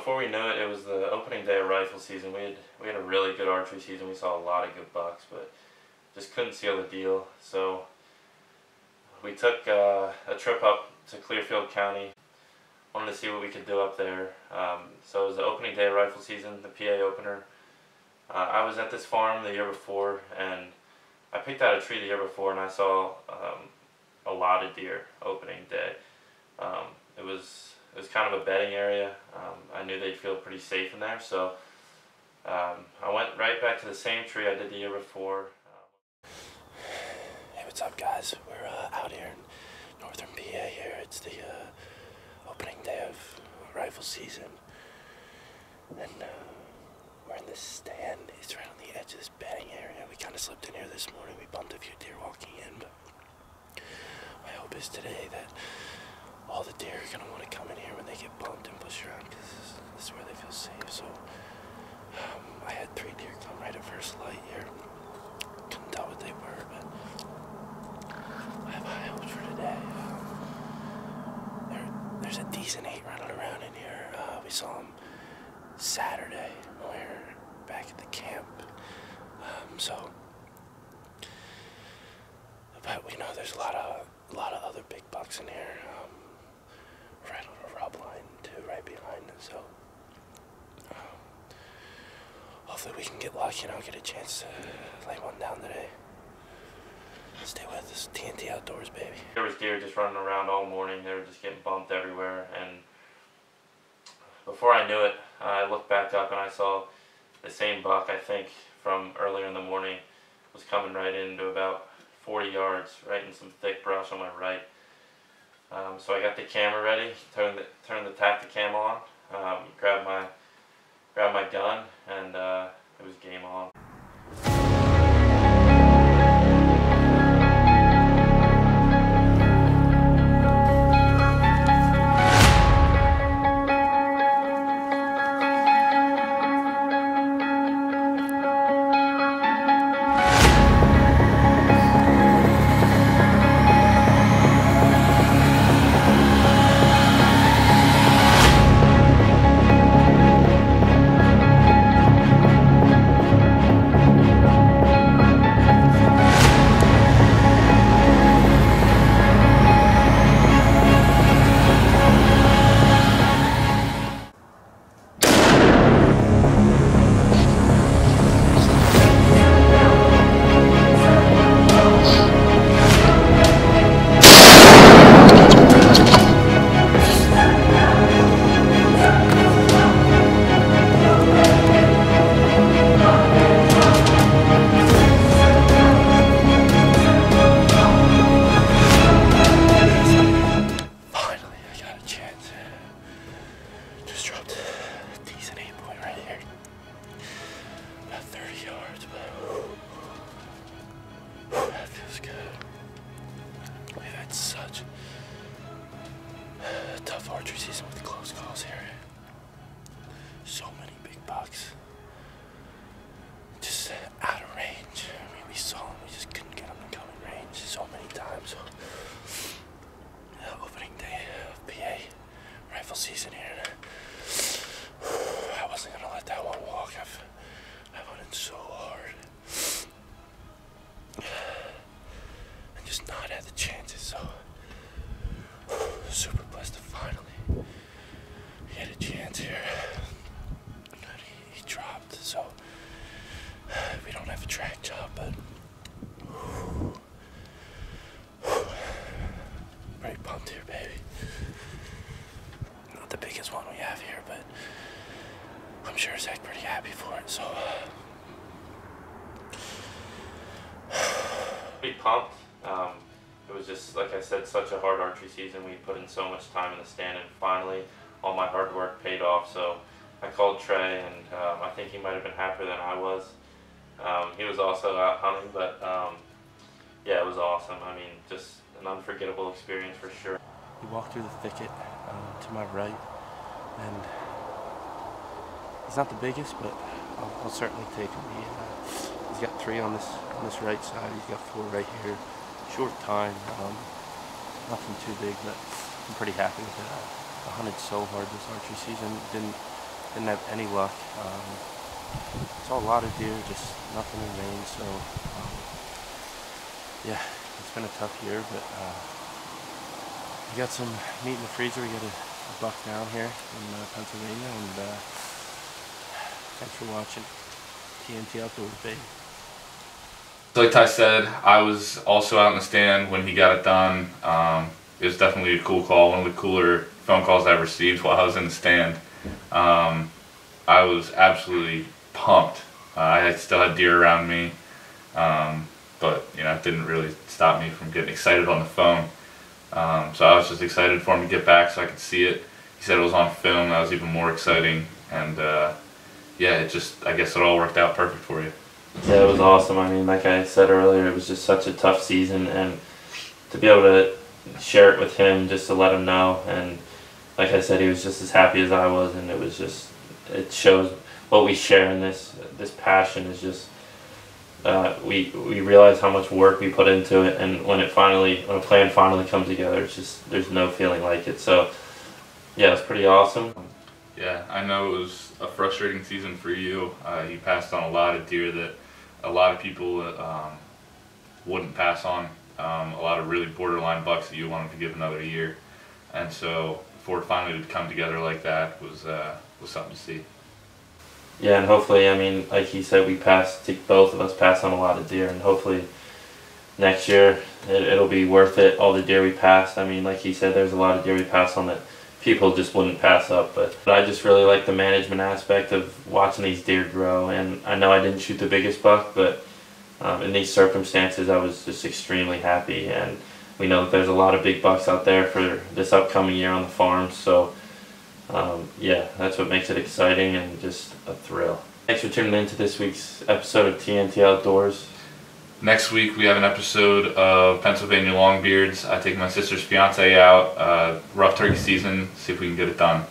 before we knew it, it was the opening day of rifle season. We had a really good archery season. We saw a lot of good bucks, but just couldn't seal the deal. So we took a trip up to Clearfield County. Wanted to see what we could do up there. So it was the opening day of rifle season, the PA opener. I was at this farm the year before, and I picked out a tree the year before, and I saw a lot of deer opening day. It was kind of a bedding area. I knew they'd feel pretty safe in there, so I went right back to the same tree I did the year before. Hey, what's up, guys? We're out here in northern PA here. It's the opening day of rifle season, and we're in this stand. It's right on the edge of this bedding area. We kind of slipped in here this morning. We bumped a few deer walking in, but my hope is today that all the deer are going to want to come in here when they get bumped and pushed around, because this is where they feel safe. So I had 3 deer come right at first light here. Couldn't tell what they were, but I have high hopes for today. There's a decent 8 running around in here. We saw them Saturday when we were back at the camp. But we know there's a lot of other big bucks in here. Right on a rub line too, right behind us. So hopefully we can get lucky and I'll get a chance to lay one down today. Stay with us, TNT Outdoors, baby. There was deer just running around all morning. They were just getting bumped everywhere, and before I knew it, I looked back up and I saw the same buck, I think, from earlier in the morning, was coming right into about 40 yards, right in some thick brush on my right. So I got the camera ready, turned the Tacticam on, grabbed my gun, and it was game on. Such a tough archery season with close calls here. So many big bucks. Just out of range. I mean, we saw them, we just couldn't get them to come in range so many times. So, opening day of PA rifle season here. I wasn't gonna let that one walk. I've hunted so hard. And just not had the chances, so super blessed to finally get a chance here. And he dropped, so we don't have a track job, but very pumped here, baby. Not the biggest one we have here, but I'm sure Zach's pretty happy for it, so Pretty pumped. It was just, like I said, such a hard archery season. We put in so much time in the stand, and finally all my hard work paid off. So I called Trey, and I think he might have been happier than I was. He was also out hunting, but yeah, it was awesome. I mean, just an unforgettable experience for sure. He walked through the thicket to my right, and he's not the biggest, but I'll certainly take him. He's got 3 on this right side. He's got 4 right here. Short time, nothing too big, but I'm pretty happy with it. I hunted so hard this archery season. Didn't didn't have any luck. Saw a lot of deer, just nothing in range. So yeah, it's been a tough year, but we got some meat in the freezer. We got a buck down here in Pennsylvania, and thanks for watching TNT Outdoors, baby. Like Ty said, I was also out in the stand when he got it done. It was definitely a cool call, one of the cooler phone calls I've received while I was in the stand. I was absolutely pumped. I still had deer around me, but you know, it didn't really stop me from getting excited on the phone. So I was just excited for him to get back so I could see it. He said it was on film. That was even more exciting, and yeah, I guess it all worked out perfect for you. Yeah, it was awesome. I mean, like I said earlier, it was just such a tough season, and to be able to share it with him, just to let him know, and like I said, he was just as happy as I was, and it was just, it shows what we share in this passion is just, we realize how much work we put into it, and when a plan finally comes together, it's just, there's no feeling like it. So yeah, it's pretty awesome. Yeah, I know it was a frustrating season for you. You passed on a lot of deer that a lot of people wouldn't pass on. A lot of really borderline bucks that you wanted to give another year, and so for it finally to come together like that was something to see. Yeah, and hopefully, I mean, like he said, both of us passed on a lot of deer, and hopefully next year it'll be worth it, all the deer we passed. I mean, like he said, there's a lot of deer we passed on that people just wouldn't pass up, but I just really like the management aspect of watching these deer grow. And I know I didn't shoot the biggest buck, but in these circumstances I was just extremely happy, and we know that there's a lot of big bucks out there for this upcoming year on the farm, so yeah, that's what makes it exciting and just a thrill. Thanks for tuning in to this week's episode of TNT Outdoors. Next week we have an episode of Pennsylvania Longbeards. I take my sister's fiance out, rough turkey season, see if we can get it done.